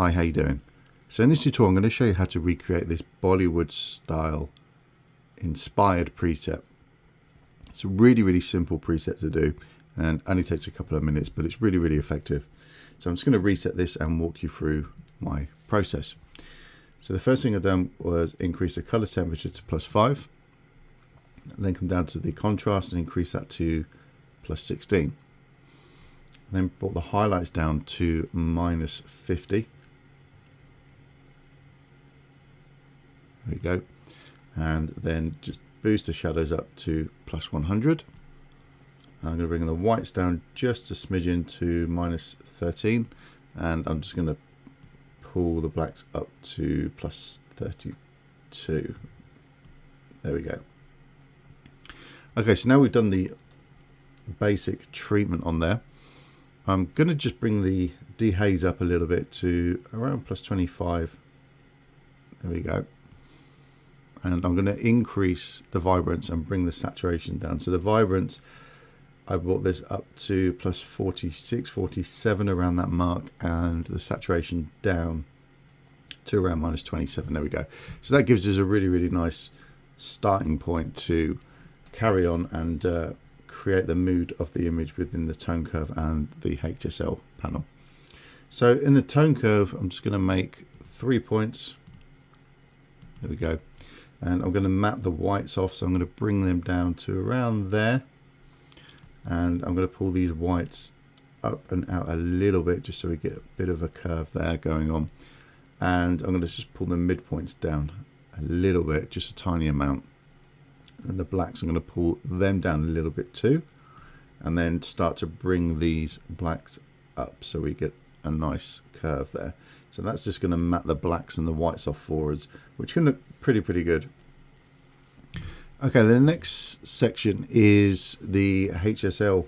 Hi, how you doing? So in this tutorial I'm going to show you how to recreate this Bollywood style inspired preset. It's a really simple preset to do and only takes a couple of minutes, but it's really effective. So I'm just going to reset this and walk you through my process. So the first thing I've done was increase the color temperature to +5, and then come down to the contrast and increase that to +16. And then brought the highlights down to -50. There we go. And then just boost the shadows up to +100. I'm going to bring the whites down just a smidgen to -13, and I'm just going to pull the blacks up to +32. There we go. Okay, so now we've done the basic treatment on there. I'm going to just bring the dehaze up a little bit to around +25. There we go. And I'm going to increase the vibrance and bring the saturation down. So the vibrance, I brought this up to +46, 47 around that mark, and the saturation down to around -27. There we go. So that gives us a really nice starting point to carry on and create the mood of the image within the tone curve and the Hsl panel. So in the tone curve, I'm just going to make 3 points. There we go. And I'm going to map the whites off, so I'm going to bring them down to around there. And I'm going to pull these whites up and out a little bit, just so we get a bit of a curve there going on. And I'm going to just pull the midpoints down a little bit, just a tiny amount. And the blacks, I'm going to pull them down a little bit too. And then start to bring these blacks up so we get a nice curve there. So that's just going to map the blacks and the whites off for us, which can look pretty good. Okay, the next section is the Hsl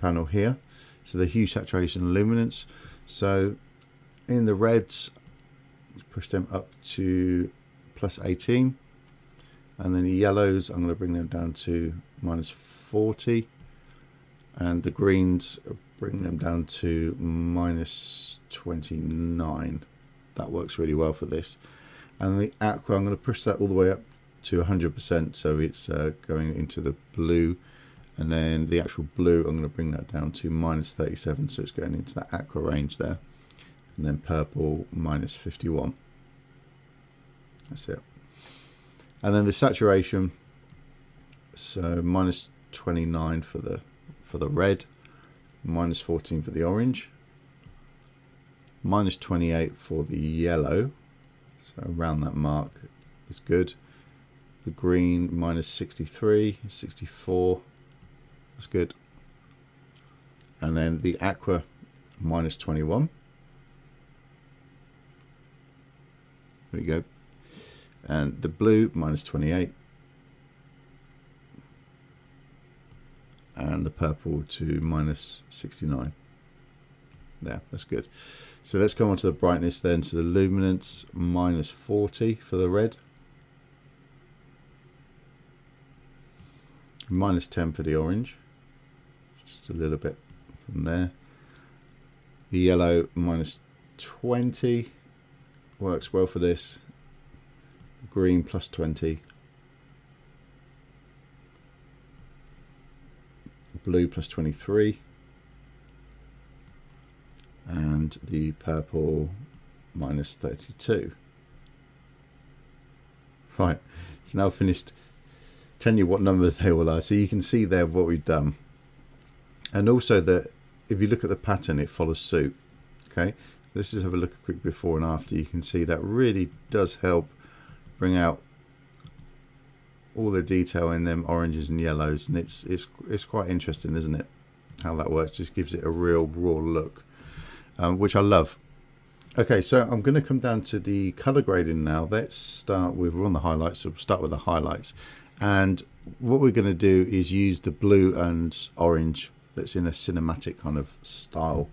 panel here. So the hue, saturation, and luminance. So in the reds, push them up to +18. And then the yellows, I'm going to bring them down to -40. And the greens, bring them down to -29. That works really well for this. And the aqua, I'm going to push that all the way up to 100%, so it's going into the blue. And then the actual blue, I'm going to bring that down to -37, so it's going into that aqua range there. And then purple, -51. That's it. And then the saturation, so -29 for the red, -14 for the orange, -28 for the yellow, so around that mark is good. The green, -63, 64, that's good. And then the aqua, -21. There we go. And the blue, -28. And the purple to -69. There, that's good. So let's go on to the brightness then. So the luminance, -40 for the red. -10 for the orange. Just a little bit from there. The yellow, -20. Works well for this. Green, +20. Blue, +23. And the purple, -32. Right, so now I've finished telling you what numbers they all are, so you can see there what we've done. And also that if you look at the pattern, it follows suit. Okay, let's just have a look at a quick before and after. You can see that really does help bring out all the detail in them oranges and yellows, and it's quite interesting, isn't it, how that works? Just gives it a real raw look, which I love. Okay, so I'm going to come down to the color grading now. Let's start with, we're on the highlights, so we'll start with the highlights. And what we're going to do is use the blue and orange that's in a cinematic kind of style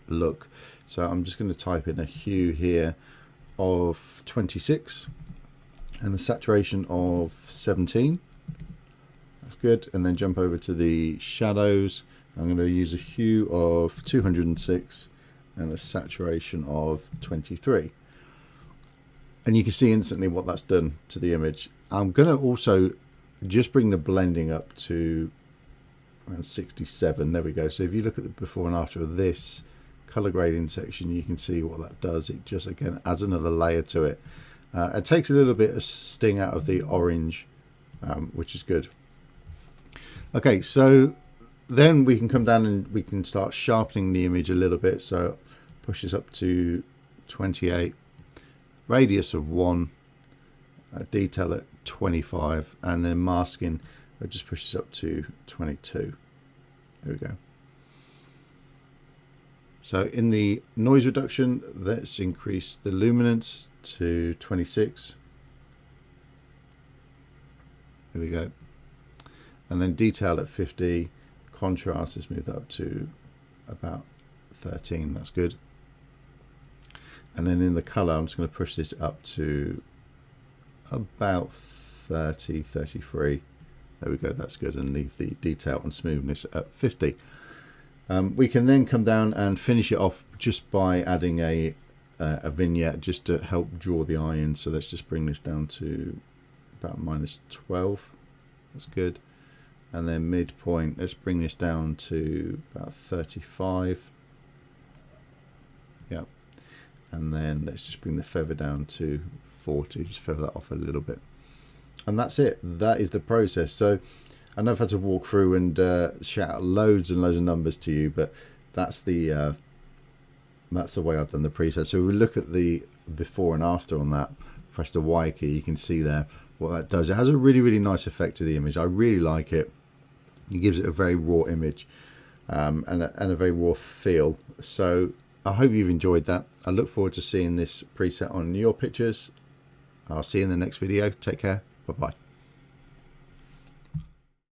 look. So I'm just going to type in a hue here of 26 and the saturation of 17. That's good. And then jump over to the shadows. I'm going to use a hue of 206 and a saturation of 23. And you can see instantly what that's done to the image. I'm going to also just bring the blending up to around 67. There we go. So if you look at the before and after of this color grading section, you can see what that does. It just again adds another layer to it. It takes a little bit of sting out of the orange, which is good. Okay, so then we can come down and we can start sharpening the image a little bit. So push this up to 28, radius of 1, detail at 25, and then masking, it just pushes up to 22. There we go. So in the noise reduction, let's increase the luminance to 26. There we go. And then detail at 50, contrast is moved up to about 13. That's good. And then in the color, I'm just going to push this up to about 30, 33. There we go, that's good, and leave the detail and smoothness at 50. We can then come down and finish it off just by adding a vignette just to help draw the eye in. So let's just bring this down to about -12. That's good. And then midpoint, let's bring this down to about 35. Yep. And then let's just bring the feather down to 40, just feather that off a little bit. And that's it. That is the process. So I know I've had to walk through and shout loads and loads of numbers to you, but that's the way I've done the preset. So we look at the before and after on that. Press the Y key, you can see there what that does. It has a really, really nice effect to the image. I really like it. It gives it a very raw image and a very raw feel. So I hope you've enjoyed that. I look forward to seeing this preset on your pictures. I'll see you in the next video. Take care. Bye-bye.